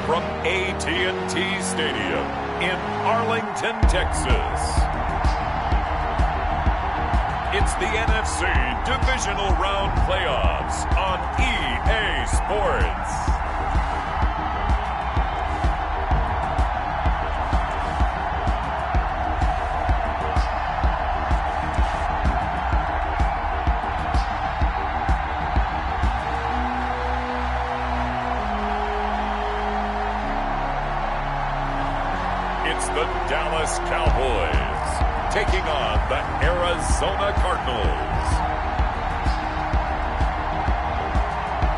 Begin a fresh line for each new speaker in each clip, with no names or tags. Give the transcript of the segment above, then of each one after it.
from AT&T Stadium in Arlington, Texas. It's the NFC Divisional Round Playoffs on EA Sports. The Dallas Cowboys taking on the Arizona Cardinals.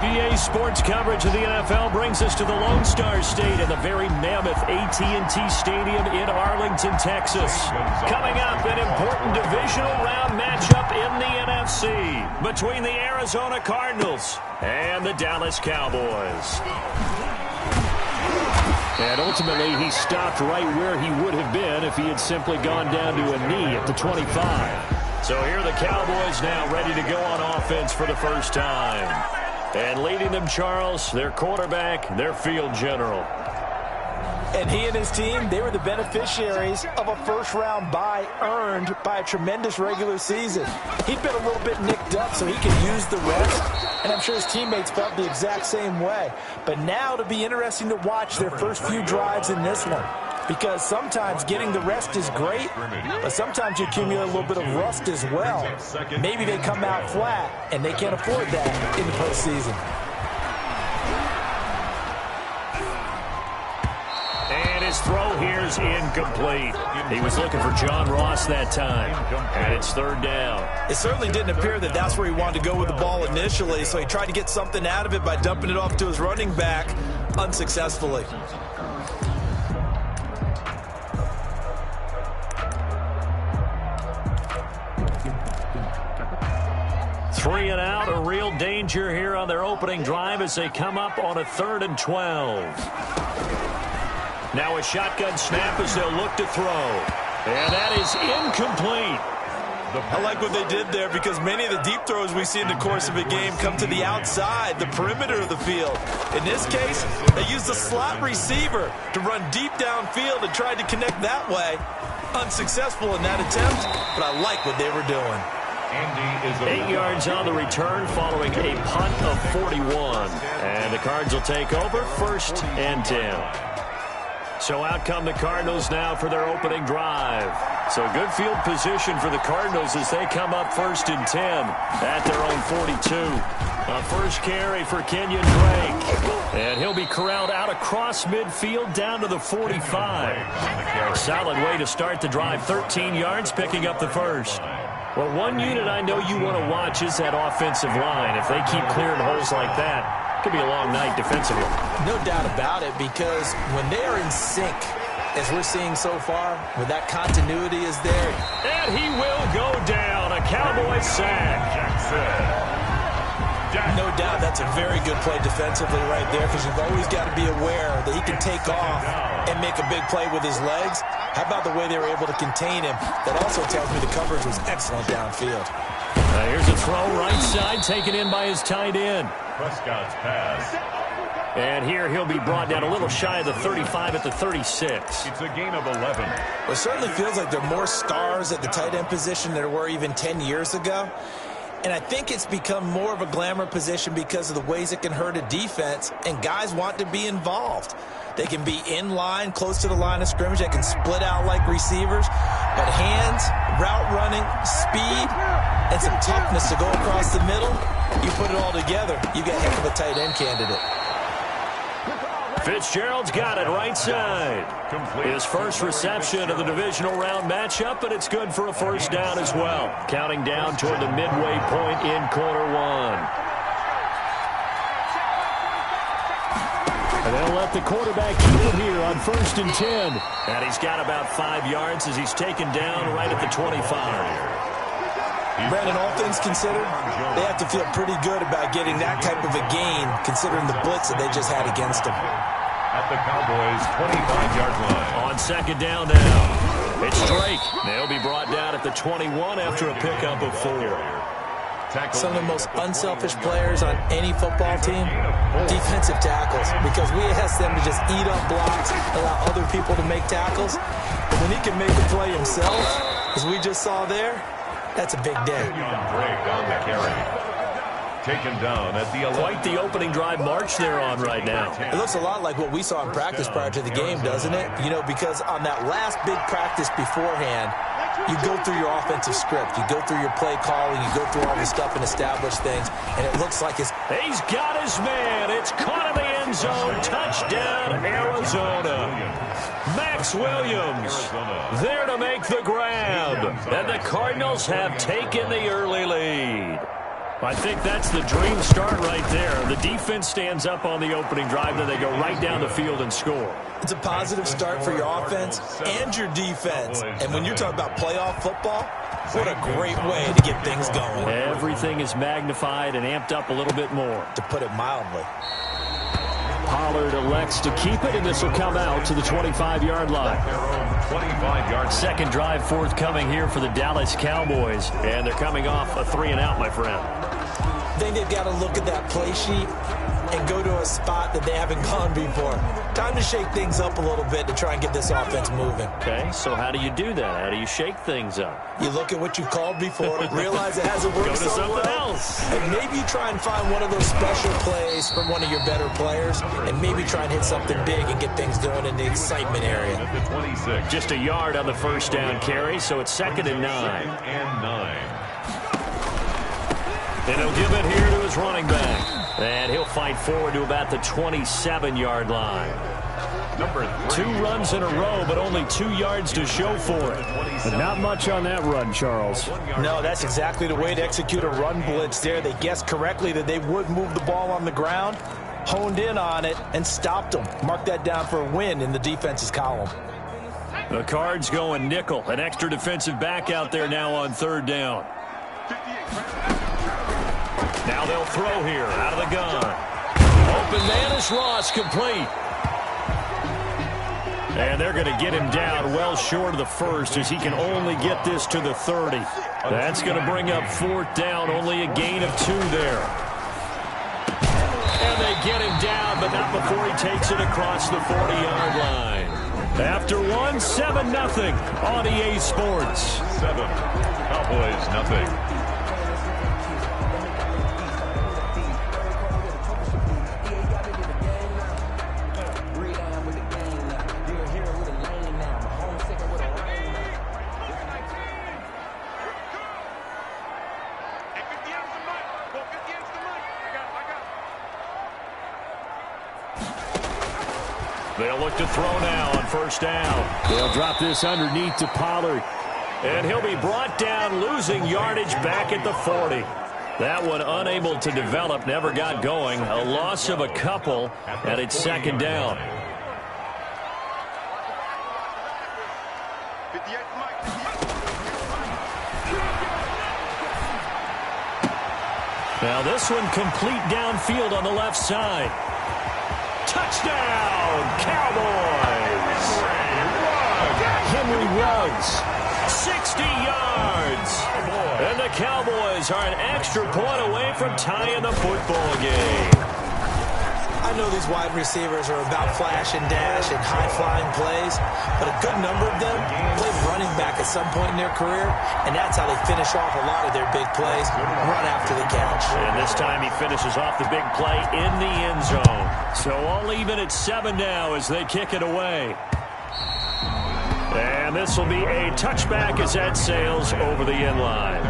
EA Sports coverage of the NFL brings us to the Lone Star State and the very mammoth AT&T Stadium in Arlington, Texas. Coming up, an important divisional round matchup in the NFC between the Arizona Cardinals and the Dallas Cowboys. And ultimately, he stopped right where he would have been if he had simply gone down to a knee at the 25. So here are the Cowboys now ready to go on offense for the first time. And leading them, Charles, their quarterback, their field general.
And he and his team, they were the beneficiaries of a first-round bye earned by a tremendous regular season. He'd been a little bit nicked up, so he could use the rest. And I'm sure his teammates felt the exact same way. But now it'll be interesting to watch their first few drives in this one. Because sometimes getting the rest is great, but sometimes you accumulate a little bit of rust as well. Maybe they come out flat, and they can't afford that in the postseason.
And his throw here is incomplete. He was looking for John Ross that time, and it's third down.
It certainly didn't appear that that's where he wanted to go with the ball initially, so he tried to get something out of it by dumping it off to his running back unsuccessfully.
Three and out, a real danger here on their opening drive as they come up on a 3rd and 12. Now a shotgun snap as they'll look to throw. And that is incomplete.
I like what they did there because many of the deep throws we see in the course of a game come to the outside, the perimeter of the field. In this case, they used a slot receiver to run deep downfield and tried to connect that way. Unsuccessful in that attempt, but I like what they were doing.
8 yards on the return following a punt of 41. And the Cards will take over 1st and 10. So out come the Cardinals now for their opening drive. So good field position for the Cardinals as they come up 1st and 10 at their own 42. A first carry for Kenyon Drake. And he'll be corralled out across midfield down to the 45. Solid way to start the drive. 13 yards, picking up the first. Well, one unit I know you want to watch is that offensive line. If they keep clearing holes like that, it could be a long night defensively.
No doubt about it, because when they are in sync, as we're seeing so far, when that continuity is there.
And he will go down. A Cowboy sack.
No doubt that's a very good play defensively right there, because you've always got to be aware that he can take off and make a big play with his legs. How about the way they were able to contain him? That also tells me the coverage was excellent downfield.
Here's a throw right side, taken in by his tight end.
Prescott's pass.
And here he'll be brought down a little shy of the 35 at the 36.
It's a gain of 11.
Well, it certainly feels like there are more stars at the tight end position than there were even 10 years ago. And I think it's become more of a glamour position because of the ways it can hurt a defense, and guys want to be involved. They can be in line, close to the line of scrimmage. They can split out like receivers. But hands, route running, speed, and some toughness to go across the middle, you put it all together, you got a heck of a tight end candidate.
Fitzgerald's got it right side. His first reception of the divisional round matchup, but it's good for a first down as well. Counting down toward the midway point in quarter one. And they'll let the quarterback keep it here on 1st and 10. And he's got about 5 yards as he's taken down right at the 25.
Brandon, all things considered, they have to feel pretty good about getting that type of a gain, considering the blitz that they just had against them.
At the Cowboys' 25-yard line.
On 2nd down now, it's Drake. They'll be brought down at the 21 after a pickup of 4.
Some of the most unselfish players on any football team, defensive tackles, because we ask them to just eat up blocks, allow other people to make tackles. But when he can make the play himself, as we just saw there, that's a big day.
Break on the carry. Taken down at the 11.
Quite the opening drive march they're on right now.
It looks a lot like what we saw in practice prior to the game, doesn't it? You know, because on that last big practice beforehand, you go through your offensive script. You go through your play calling. You go through all the stuff and establish things. And it looks like it's...
He's got his man. It's caught in the end zone. Touchdown, Arizona. Max Williams there to make the grab. And the Cardinals have taken the early lead. I think that's the dream start right there. The defense stands up on the opening drive, then they go right down the field and score.
It's a positive start for your offense and your defense. And when you're talking about playoff football, what a great way to get things going.
Everything is magnified and amped up a little bit more.
To put it mildly.
Pollard elects to keep it, and this will come out to the 25-yard line.
25-yard.
Second drive forthcoming here for the Dallas Cowboys, and they're coming off a 3-and-out, my friend.
I think they've got to look at that play sheet and go to a spot that they haven't gone before. Time to shake things up a little bit to try and get this offense moving.
Okay, so how do you do that? How do you shake things up?
You look at what you called before, realize it hasn't worked
Go to
so
something
well,
else.
and maybe you try and find one of those special plays from one of your better players, and maybe try and hit something big and get things going in the excitement area.
At the 26.
Just a yard on the first down carry, so it's 2nd and 9.
And 9.
And he'll give it here to his running back. And he'll fight forward to about the 27-yard line.
Number 3.
2 runs in a row, but only 2 yards to show for it. But not much on that run, Charles.
No, that's exactly the way to execute a run blitz there. They guessed correctly that they would move the ball on the ground, honed in on it, and stopped them. Mark that down for a win in the defense's column.
The Cards going nickel. An extra defensive back out there now on 3rd down. Now they'll throw here out of the gun. Open man is Ross, complete. And they're going to get him down well short of the first as he can only get this to the 30. That's going to bring up 4th down, only a gain of 2 there. And they get him down, but not before he takes it across the 40-yard line. After 1, 7-0 on EA Sports.
7. Cowboys, nothing.
They'll look to throw now on 1st down. They'll drop this underneath to Pollard. And he'll be brought down, losing yardage back at the 40. That one unable to develop, never got going. A loss of a couple, and it's 2nd down. Now this one complete downfield on the left side. Touchdown, Cowboys! Henry Ruggs, 60 yards. And the Cowboys are an extra point away from tying the football game.
I know these wide receivers are about flash and dash and high-flying plays, but a good number of them played running back at some point in their career, and that's how they finish off a lot of their big plays, run after the catch.
And this time he finishes off the big play in the end zone. So all even at 7 now as they kick it away. And this will be a touchback as that sails over the end line.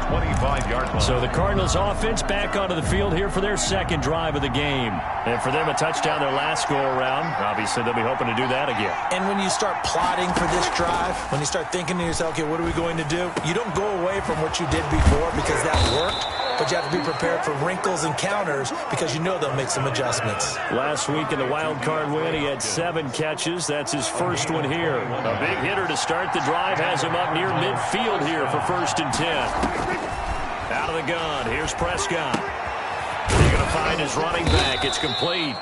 25-yard line.
So the Cardinals offense back onto the field here for their 2nd drive of the game. And for them a touchdown their last go-around. Obviously they'll be hoping to do that again.
And when you start plotting for this drive, when you start thinking to yourself, okay, what are we going to do? You don't go away from what you did before because that worked. But you have to be prepared for wrinkles and counters because you know they'll make some adjustments.
Last week in the wild card win, he had 7 catches. That's his first one here. A big hitter to start the drive has him up near midfield here for 1st and 10. Out of the gun, here's Prescott. They're going to find his running back. It's complete.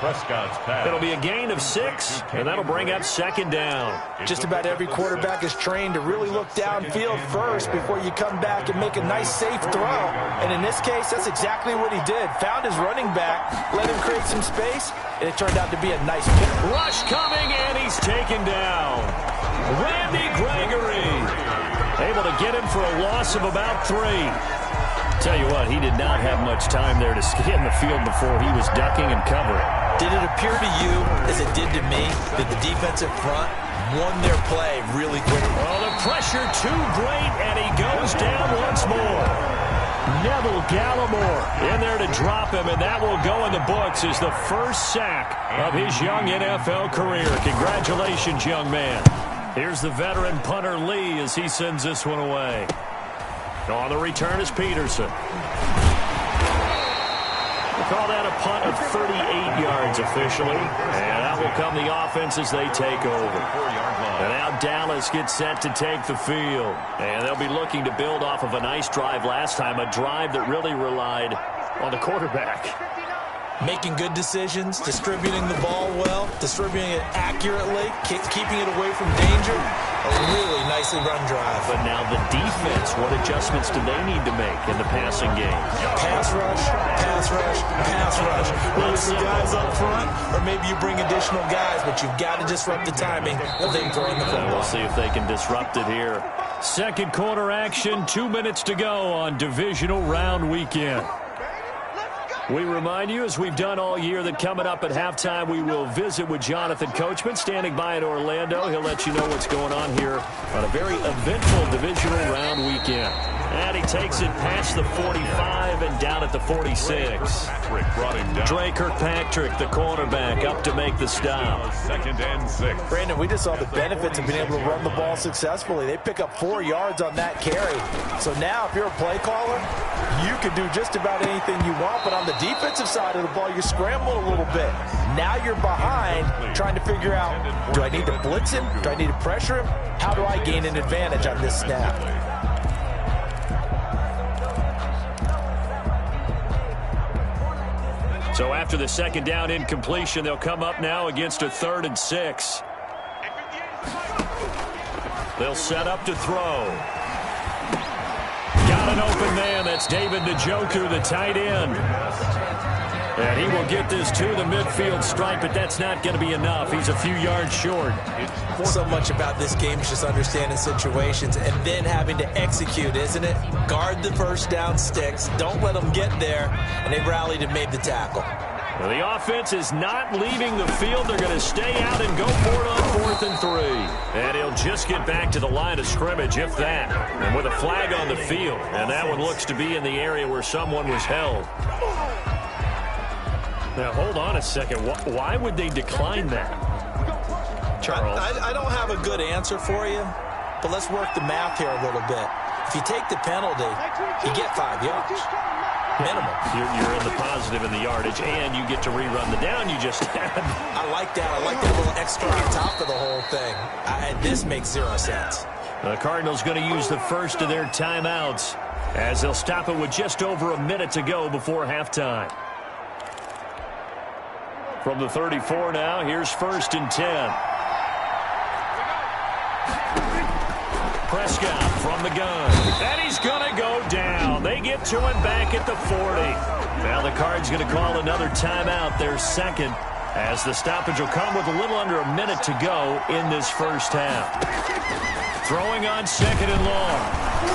Prescott's pass.
It'll be a gain of 6, and that'll bring up second down.
Just about every quarterback is trained to really look downfield first before you come back and make a nice, safe throw. And in this case, that's exactly what he did. Found his running back, let him create some space, and it turned out to be a nice pick.
Rush coming, and he's taken down. Randy Gregory able to get him for a loss of about 3. Tell you what, he did not have much time there to scan the field before he was ducking and covering.
Did it appear to you, as it did to me, that the defensive front won their play really quickly?
Oh, the pressure too great, and he goes down once more. Neville Gallimore in there to drop him, and that will go in the books as the first sack of his young NFL career. Congratulations, young man. Here's the veteran punter Lee as he sends this one away. On the return is Peterson. We'll call that a punt of 38 yards officially. And out will come the offense as they take over. And now Dallas gets set to take the field. And they'll be looking to build off of a nice drive last time, a drive that really relied on the quarterback.
Making good decisions, distributing the ball well, distributing it accurately, keeping it away from danger. A really nicely run drive.
But now the defense, what adjustments do they need to make in the passing game?
Pass rush, pass rush, pass rush. Whether it's the guys up front or maybe you bring additional guys, but you've got to disrupt the timing of them throwing the football.
We'll see if they can disrupt it here. Second quarter action, 2 minutes to go on divisional round weekend. We remind you, as we've done all year, that coming up at halftime, we will visit with Jonathan Coachman, standing by in Orlando. He'll let you know what's going on here on a very eventful divisional round weekend. And he takes it past the 45 and down at the 46. Dre Kirkpatrick, the cornerback, up to make the stop.
2nd and 6.
Brandon, we just saw the benefits of being able to run the ball successfully. They pick up 4 yards on that carry. So now, if you're a play caller, you can do just about anything you want. But on the defensive side of the ball, you're scrambling a little bit. Now you're behind, trying to figure out, do I need to blitz him? Do I need to pressure him? How do I gain an advantage on this snap?
So after the second down incompletion, they'll come up now against a 3rd and 6. They'll set up to throw. Got an open man. That's David Njoku, the tight end. And he will get this to the midfield stripe, but that's not going to be enough. He's a few yards short.
So much about this game is just understanding situations and then having to execute, isn't it? Guard the first down sticks. Don't let them get there. And they rallied and made the tackle.
Well, the offense is not leaving the field. They're going to stay out and go for it on 4th and 3. And he'll just get back to the line of scrimmage, if that. And with a flag on the field. And that one looks to be in the area where someone was held. Now, hold on a second. Why would they decline that? Charles?
I don't have a good answer for you, but let's work the math here a little bit. If you take the penalty, you get 5 yards. Minimum.
You're in the positive in the yardage, and you get to rerun the down you just had.
I like that. I like that little extra on top of the whole thing. This makes 0 sense.
The Cardinals going to use the first of their timeouts as they'll stop it with just over a minute to go before halftime. From the 34 now, here's 1st and 10. Prescott from the gun. And he's going to go down. They get to him back at the 40. Now the Cards going to call another timeout, their second, as the stoppage will come with a little under a minute to go in this first half. Throwing on 2nd and long.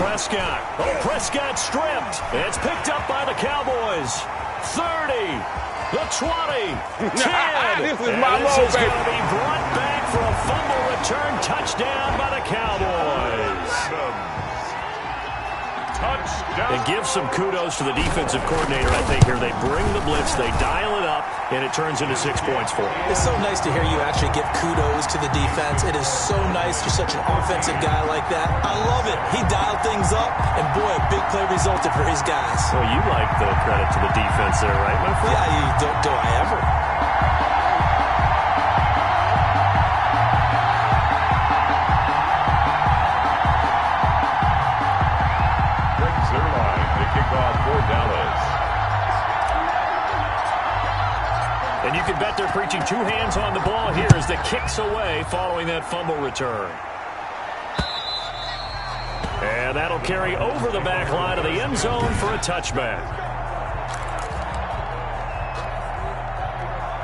Prescott. Oh, Prescott stripped. It's picked up by the Cowboys. 30. The 20, 10,
this is my low,
is
baby.
going to be brought back for a fumble return touchdown by the Cowboys.
Touchdown.
And give some kudos to the defensive coordinator, I think, here. They bring the blitz, they dial it up, and it turns into 6 points for them.
It's so nice to hear you actually give kudos to the defense. It is so nice. You're such an offensive guy like that. I love it. He dialed things up, and boy, a big play resulted for his guys.
Well, you like the credit to the defense there, right, my friend?
Yeah, do I ever?
And you can bet hands on the ball here as the kick's away following that fumble return. And that'll carry over the back line of the end zone for a touchback.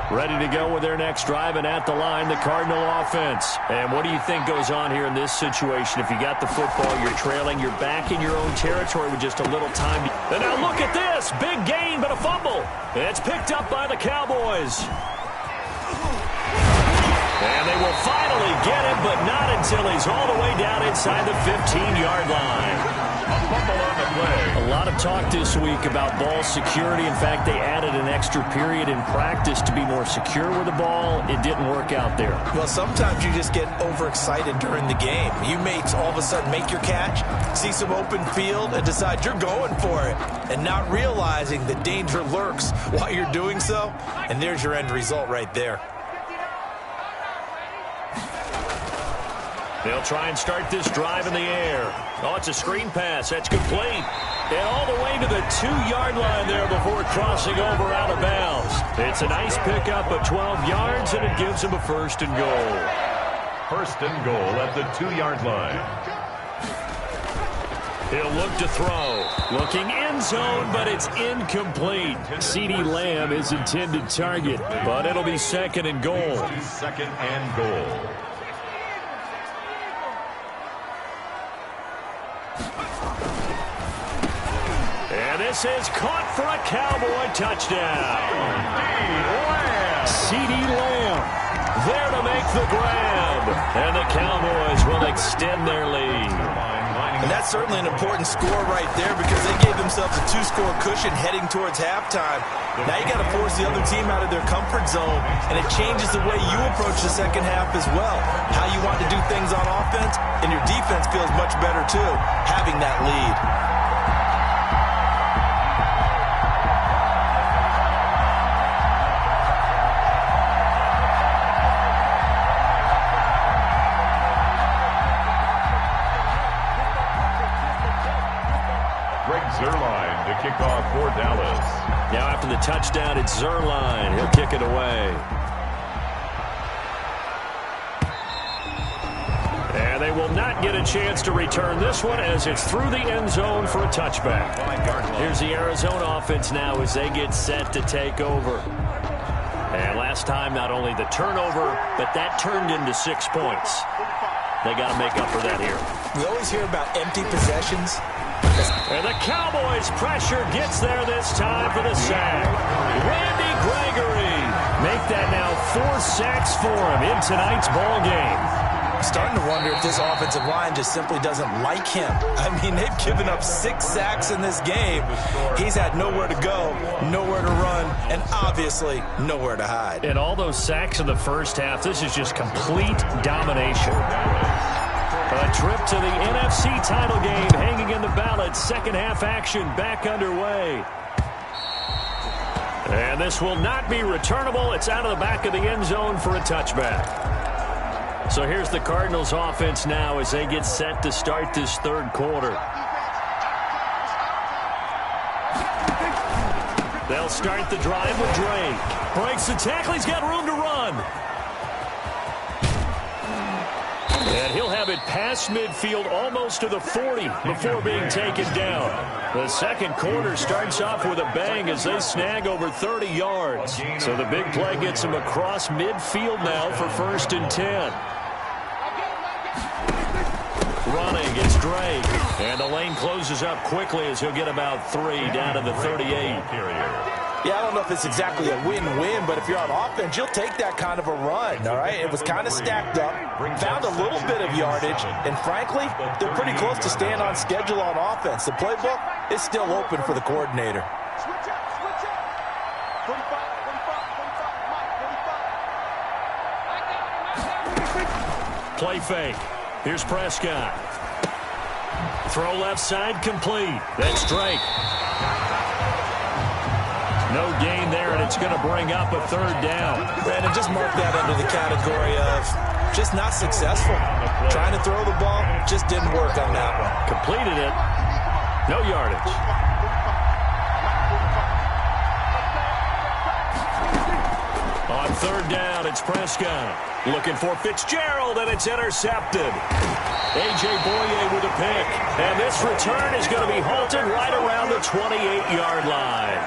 Ready to go with their next drive, and at the line, the Cardinal offense. And what do you think goes on here in this situation? If you got the football, you're trailing, you're back in your own territory with just a little time. And now look at this. Big gain, but a fumble. It's picked up by the Cowboys. And they will finally get him, but not until he's all the way down inside the 15-yard line. A lot of talk this week about ball security. In fact, they added an extra period in practice to be more secure with the ball. It didn't work out there.
Well, sometimes you just get overexcited during the game. You may all of a sudden make your catch, see some open field, and decide you're going for it, and not realizing the danger lurks while you're doing so. And there's your end result right there.
They'll try and start this drive in the air. Oh, it's a screen pass. That's complete. And all the way to the 2-yard line there before crossing over out of bounds. It's a nice pickup of 12 yards, and it gives them a 1st and goal.
1st and goal at the 2-yard line.
He'll look to throw. Looking end zone, but it's incomplete. CeeDee Lamb is intended target, but it'll be 2nd and goal.
2nd and goal.
And this is caught for a Cowboy touchdown. CeeDee Lamb there to make the grab. And the Cowboys will extend their lead.
And that's certainly an important score right there because they gave themselves a 2-score cushion heading towards halftime. Now you got to force the other team out of their comfort zone, and it changes the way you approach the second half as well. How you want to do things on offense, and your defense feels much better too, having that lead.
Zerline to kick off for Dallas.
Now after the touchdown, it's Zerline. He'll kick it away. And they will not get a chance to return this one as it's through the end zone for a touchback. Here's the Arizona offense now as they get set to take over. And last time, not only the turnover, but that turned into 6 points. They got to make up for that here.
We always hear about empty possessions.
And the Cowboys' pressure gets there this time for the sack. Randy Gregory make that now 4 sacks for him in tonight's ball game.
Starting to wonder if this offensive line just simply doesn't like him. I mean, they've given up 6 sacks in this game. He's had nowhere to go, nowhere to run, and obviously nowhere to hide.
And all those sacks in the first half, this is just complete domination. A trip to the NFC title game hanging in the balance. Second half action back underway. And this will not be returnable. It's out of the back of the end zone for a touchback. So here's the Cardinals offense now as they get set to start this third quarter. They'll start the drive with Drake. Breaks the tackle. He's got room to run. And he'll have it past midfield almost to the 40 before being taken down. The second quarter starts off with a bang as they snag over 30 yards. So the big play gets them across midfield now for 1st and 10. Running, it's Drake. And the lane closes up quickly as he'll get about 3 down to the 38.
Yeah, I don't know if it's exactly a win-win, but if you're on offense, you'll take that kind of a run, all right? It was kind of stacked up, found a little bit of yardage, and frankly, they're pretty close to staying on schedule on offense. The playbook is still open for the coordinator.
Play fake. Here's Prescott. Throw left side complete. That's Drake. No gain there, and it's going to bring up a 3rd down.
Brandon, just mark that under the category of just not successful. Trying to throw the ball, just didn't work on that one.
Completed it. No yardage. On third down. It's Prescott. Looking for Fitzgerald, and it's intercepted. A.J. Boye with a pick. And this return is going to be halted right around the 28-yard line.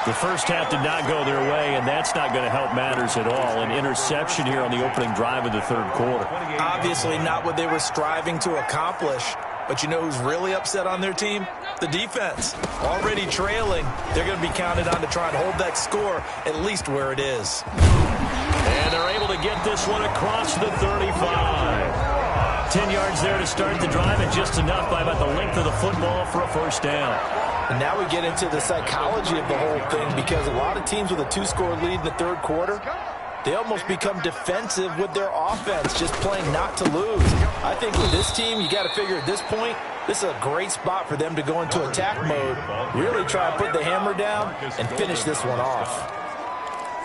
The first half did not go their way, and that's not going to help matters at all. An interception here on the opening drive of the third quarter.
Obviously not what they were striving to accomplish. But you know who's really upset on their team? The defense. Already trailing. They're going to be counted on to try and hold that score at least where it is.
And they're able to get this one across the 35. 10 yards there to start the drive, and just enough by about the length of the football for a first down.
And now we get into the psychology of the whole thing, because a lot of teams with a 2-score lead in the third quarter, they almost become defensive with their offense, just playing not to lose. I think with this team, you got to figure at this point, this is a great spot for them to go into attack mode, really try to put the hammer down and finish this one off.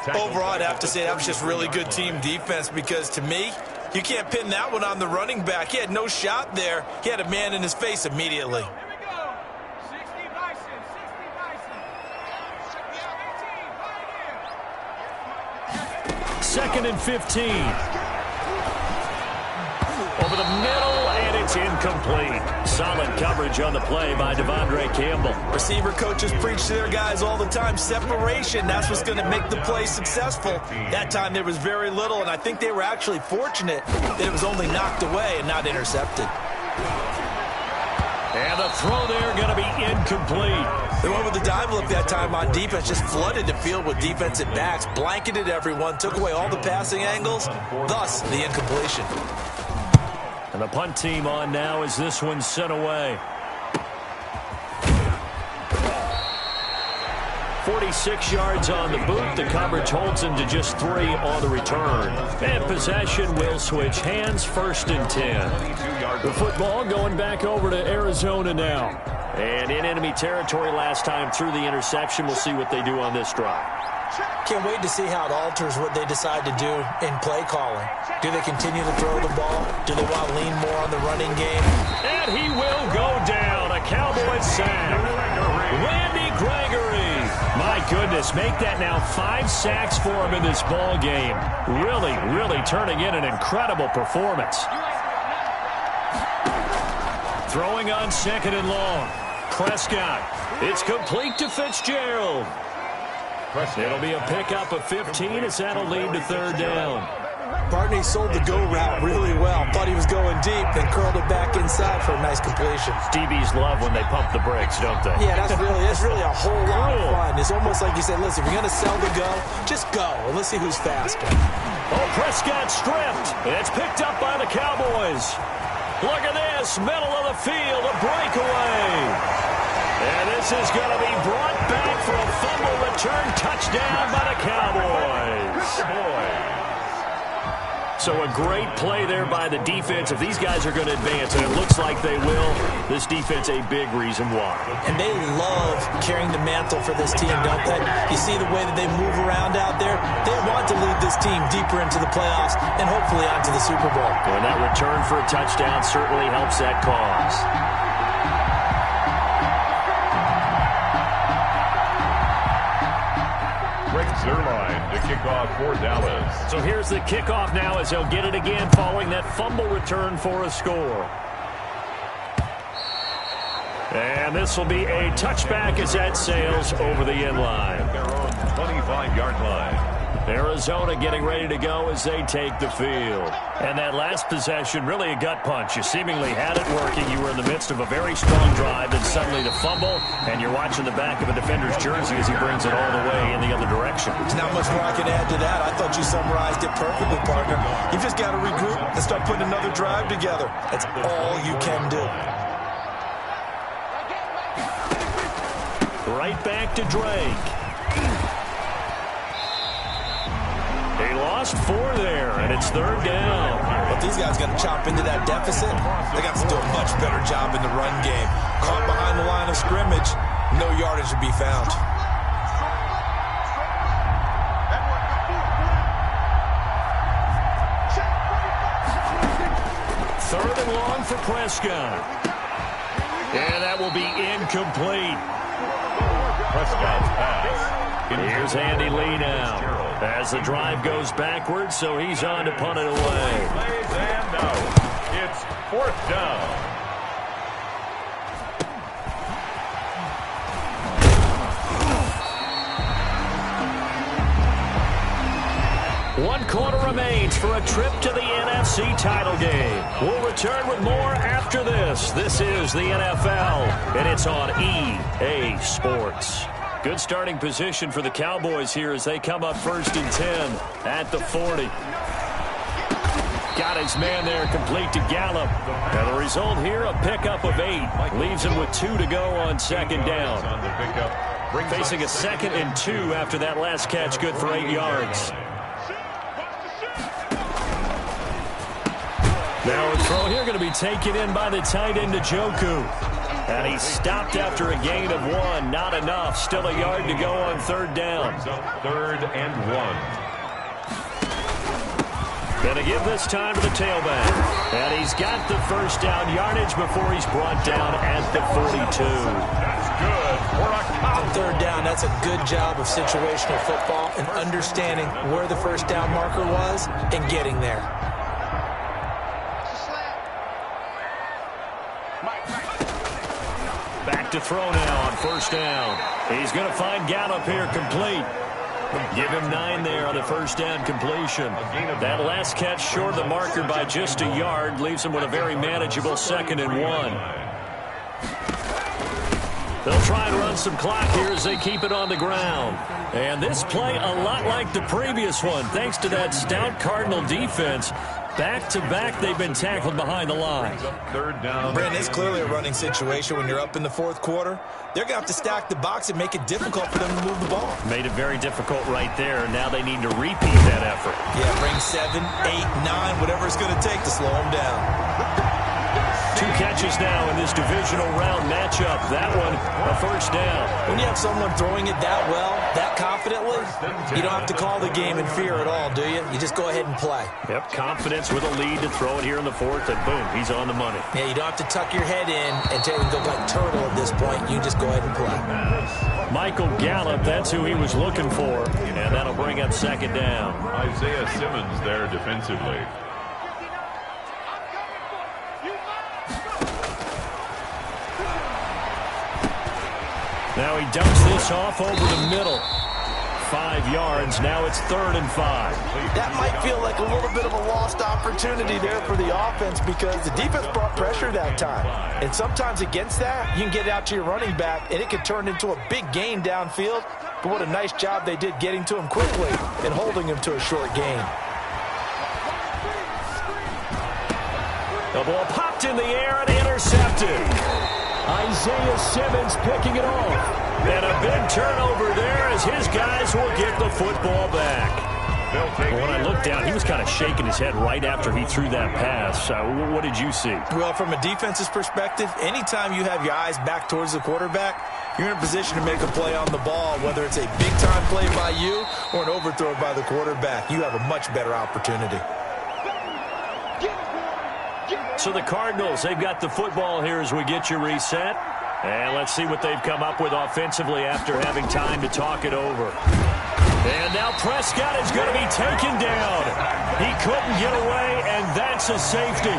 Overall, I'd have to say that was just really good team defense, because to me, you can't pin that one on the running back. He had no shot there. He had a man in his face immediately.
Second and 15. Over the middle, and it's incomplete. Solid coverage on the play by Devondre Campbell.
Receiver coaches preach to their guys all the time. Separation, that's what's going to make the play successful. That time there was very little, and I think they were actually fortunate that it was only knocked away and not intercepted.
And the throw there going to be incomplete.
They went with the dive look that time on defense, just flooded the field with defensive backs, blanketed everyone, took away all the passing angles, thus the incompletion.
And the punt team on now as this one's sent away. 46 yards on the boot. The coverage holds him to just 3 on the return. And possession will switch hands, 1st and 10. The football going back over to Arizona now. And in enemy territory last time through the interception. We'll see what they do on this drive.
Can't wait to see how it alters what they decide to do in play calling. Do they continue to throw the ball? Do they want to lean more on the running game?
And he will go down. A Cowboys sack. Randy Gregory. My goodness, make that now 5 sacks for him in this ball game. Really, really turning in an incredible performance. Throwing on 2nd and long. Prescott. It's complete to Fitzgerald. It'll be a pickup of 15 as that'll lead to 3rd down.
Barney sold the go route really well. Thought he was going deep, then curled it back inside for a nice completion.
DBs love when they pump the brakes, don't they?
Yeah, that's really a whole lot of fun. It's almost like you said, listen, if you're going to sell the go, just go, and let's see who's faster.
Oh, Prescott stripped. It's picked up by the Cowboys. Look at this, middle of the field, a breakaway. And this is going to be brought back for a fumble return touchdown by the Cowboys. So a great play there by the defense. If these guys are going to advance, and it looks like they will, this defense a big reason why.
And they love carrying the mantle for this team, don't they? You see the way that they move around out there? They want to lead this team deeper into the playoffs and hopefully onto the Super Bowl.
And that return for a touchdown certainly helps that cause.
Zerline to kick off for Dallas.
So here's the kickoff now as they'll get it again following that fumble return for a score. And this will be a touchback as that sails over the end line.
Their own 25-yard line.
Arizona getting ready to go as they take the field. And that last possession, really a gut punch. You seemingly had it working. You were in the midst of a very strong drive, and suddenly the fumble, and you're watching the back of a defender's jersey as he brings it all the way in the other direction.
There's not much more I can add to that. I thought you summarized it perfectly, partner. You've just got to regroup and start putting another drive together. That's all you can do.
Right back to Drake. He lost 4 there, and it's 3rd down.
But these guys got to chop into that deficit. They got to do a much better job in the run game. Caught behind the line of scrimmage, no yardage to be found.
Third and long for Prescott. And that will be incomplete.
Prescott's pass
Here's Andy Lee now as the drive goes backwards, so he's on to punt it away.
And out. It's 4th down.
One quarter remains for a trip to the NFC title game. We'll return with more after this. This is the NFL, and it's on EA Sports. Good starting position for the Cowboys here as they come up 1st and 10 at the 40. Got his man there, complete to Gallup. And the result here, a pickup of 8. Leaves him with 2 to go on 2nd down. Facing a 2nd and 2 after that last catch, good for 8 yards. Now a throw here going to be taken in by the tight end, Njoku. And he stopped after a gain of 1. Not enough. Still a yard to go on 3rd down.
3rd and 1.
Going to give this time to the tailback. And he's got the 1st down yardage before he's brought down at the 42.
That's good for a
On 3rd down, that's a good job of situational football and understanding where the 1st down marker was and getting there.
Back to throw now on 1st down. He's going to find Gallup here complete. Give him 9 there on the 1st down completion. That last catch short of the marker by just a yard leaves him with a very manageable 2nd and 1. They'll try and run some clock here as they keep it on the ground. And this play a lot like the previous one, thanks to that stout Cardinal defense. Back-to-back, they've been tackled behind the line.
3rd down.
Brandon, it's clearly a running situation when you're up in the 4th quarter. They're going to have to stack the box and make it difficult for them to move the ball.
Made it very difficult right there. Now they need to repeat that effort.
Yeah, bring 7, 8, 9, whatever it's going to take to slow them down.
2 catches now in this divisional round matchup. That one, a 1st down.
When you have someone throwing it that well, that confidently, you don't have to call the game in fear at all, do you? You just go ahead and play.
Yep, confidence with a lead to throw it here in the 4th, and boom, he's on the money.
Yeah, you don't have to tuck your head in and take and go like turtle at this point. You just go ahead and play.
Michael Gallup, that's who he was looking for, and that'll bring up 2nd down.
Isaiah Simmons there defensively.
Now he dumps this off over the middle. 5 yards. Now it's 3rd and 5.
That might feel like a little bit of a lost opportunity there for the offense because the defense brought pressure that time. And sometimes against that, you can get out to your running back, and it can turn into a big gain downfield. But what a nice job they did getting to him quickly and holding him to a short gain.
The ball popped in the air and intercepted. Isaiah Simmons picking it off. And a big turnover there as his guys will get the football back. When I looked down, he was kind of shaking his head right after he threw that pass. What did you see?
Well, from a defense's perspective, anytime you have your eyes back towards the quarterback, you're in a position to make a play on the ball, whether it's a big-time play by you or an overthrow by the quarterback. You have a much better opportunity.
So the Cardinals, they've got the football here as we get you reset. And let's see what they've come up with offensively after having time to talk it over. And now Prescott is going to be taken down. He couldn't get away, and that's a safety.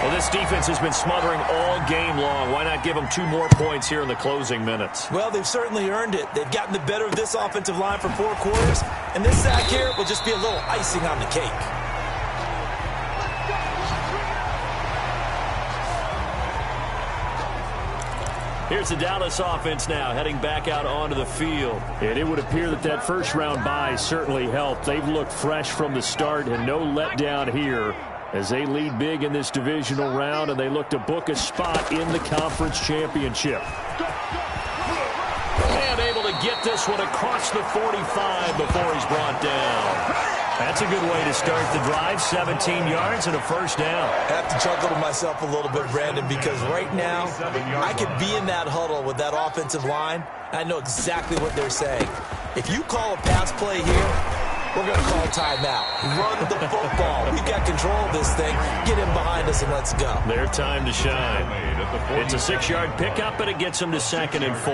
Well, this defense has been smothering all game long. Why not give them 2 more points here in the closing minutes?
Well, they've certainly earned it. They've gotten the better of this offensive line for 4 quarters, and this sack here will just be a little icing on the cake.
Here's the Dallas offense now heading back out onto the field. And it would appear that that first-round bye certainly helped. They've looked fresh from the start and no letdown here as they lead big in this divisional round, and they look to book a spot in the conference championship. And able to get this one across the 45 before he's brought down. That's a good way to start the drive. 17 yards and a 1st down.
I have to chuckle to myself a little bit, Brandon, because right now I could be in that huddle with that offensive line. I know exactly what they're saying. If you call a pass play here,
we're going to call timeout. Run the football. We've got control of this thing. Get him behind us and let's go.
Their time to shine. It's a 6-yard pickup, and it gets them to 2nd and 4.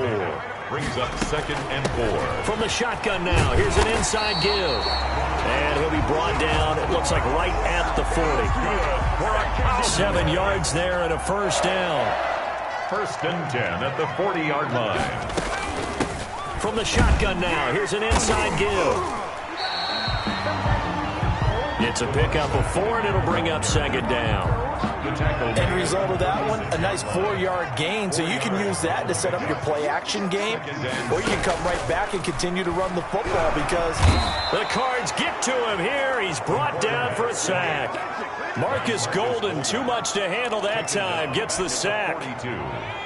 Brings up 2nd and 4.
From the shotgun now, here's an inside give. And he'll be brought down, it looks like right at the 40. 7 yards there and a first down.
1st and 10 at the 40-yard line.
From the shotgun now, here's an inside give. It's a pickup of 4, and it'll bring up 2nd down.
End result of that one, a nice 4-yard gain, so you can use that to set up your play-action game, or you can come right back and continue to run the football because
the Cards get to him here. He's brought down for a sack. Marcus Golden, too much to handle that time, gets the sack.
42.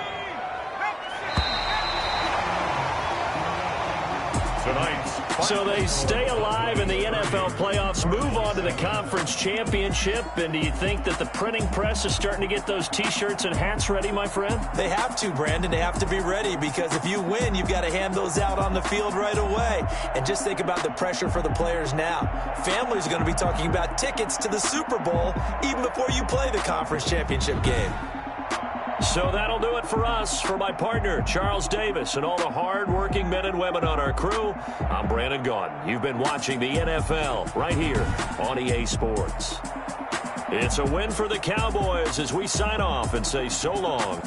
So they stay alive in the NFL playoffs, move on to the conference championship, and do you think that the printing press is starting to get those T-shirts and hats ready, my friend?
They have to, Brandon. They have to be ready because if you win, you've got to hand those out on the field right away. And just think about the pressure for the players now. Families are going to be talking about tickets to the Super Bowl even before you play the conference championship game.
So that'll do it for us. For my partner, Charles Davis, and all the hard-working men and women on our crew, I'm Brandon Gaudin. You've been watching the NFL right here on EA Sports. It's a win for the Cowboys as we sign off and say so long.